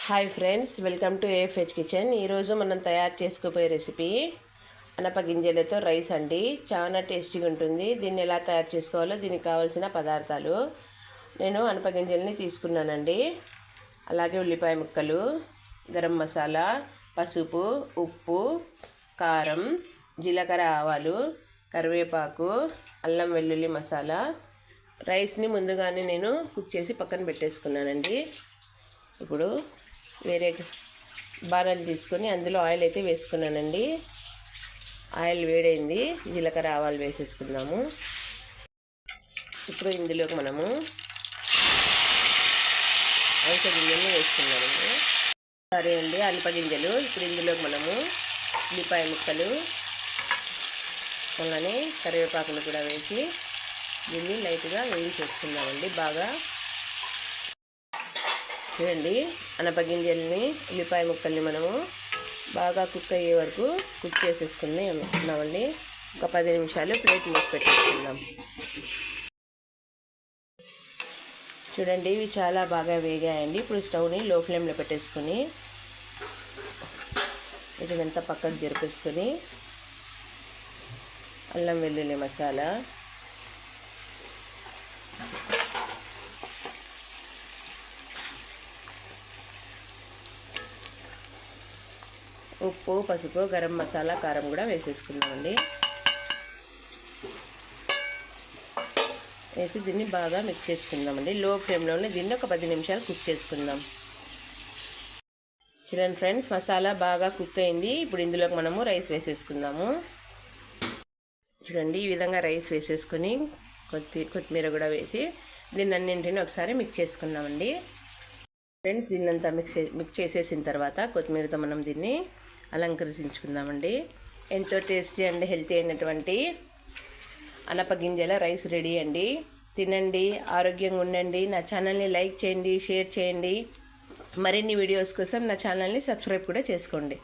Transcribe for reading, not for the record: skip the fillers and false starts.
Hi friends, welcome to AFH kitchen. ఈరోజు మనం తయారు చేసుకోబోయే రెసిపీ అనప గింజలతో రైస్ అండి. చాలా టేస్టీగా ఉంటుంది. దీన్ని ఎలా తయారు చేసుకోవాలో దీనికి కావాల్సిన పదార్థాలు నేను అనప గింజల్ని తీసుకున్నానండి. అలాగే ఉల్లిపాయ ముక్కలు, గరం మసాలా, పసుపు, ఉప్పు, కారం, జీలకర్ర, ఆవాలు, కరివేపాకు, అల్లం వెల్లుల్లి మసాలా. రైస్ని ముందుగానే నేను కుక్ చేసి పక్కన పెట్టేసుకున్నానండి. ఇప్పుడు వేరే బాణాలు తీసుకొని అందులో ఆయిల్ అయితే వేసుకున్నానండి. ఆయిల్ వేడైంది, జీలకర్ర, ఆవాలు వేసేసుకున్నాము. ఇప్పుడు ఇందులోకి మనము అనప గింజలు వేసుకున్నామండి. సరే అండి, అనప గింజలు. ఇప్పుడు ఇందులోకి మనము ఉల్లిపాయ ముక్కలు, అలానే కరివేపాకులు కూడా వేసి దీన్ని లైట్గా వేయించేసుకున్నామండి. బాగా చూడండి, అనప గింజల్ని, ఉల్లిపాయ ముక్కల్ని మనము బాగా కుక్ అయ్యే వరకు కుక్ చేసేసుకున్నామండి. ఒక 10 నిమిషాలు ప్లేట్ మూసి పెట్టేసుకుందాం. చూడండి, ఇవి చాలా బాగా వేగాయండి. ఇప్పుడు స్టవ్ని లో ఫ్లేమ్లో పెట్టేసుకొని ఇదంతా పక్కకు జరిపేసుకొని అల్లం వెల్లుల్లి మసాలా, ఉప్పు, పసుపు, గరం మసాలా, కారం కూడా వేసేసుకుందామండి. వేసి దీన్ని బాగా మిక్స్ చేసుకుందామండి. లో ఫ్లేమ్లోనే దీన్ని ఒక 10 నిమిషాలు కుక్ చేసుకుందాం. చూడండి ఫ్రెండ్స్, మసాలా బాగా కుక్ అయింది. ఇప్పుడు ఇందులోకి మనము రైస్ వేసేసుకుందాము. చూడండి, ఈ విధంగా రైస్ వేసేసుకొని కొత్తిమీర కూడా వేసి దీన్ని అన్నింటినీ ఒకసారి మిక్స్ చేసుకున్నామండి. ఫ్రెండ్స్, దీన్నంతా మిక్స్ చేసేసిన తర్వాత కొత్తిమీరతో మనం దీన్ని అలంకరించుకుందామండి. ఎంతో టేస్టీ అండ్ హెల్తీ అయినటువంటి అనప గింజల రైస్ రెడీ అండి. తినండి, ఆరోగ్యంగా ఉండండి. నా ఛానల్ని లైక్ చేయండి, షేర్ చేయండి. మరిన్ని వీడియోస్ కోసం నా ఛానల్ని సబ్స్క్రైబ్ కూడా చేసుకోండి.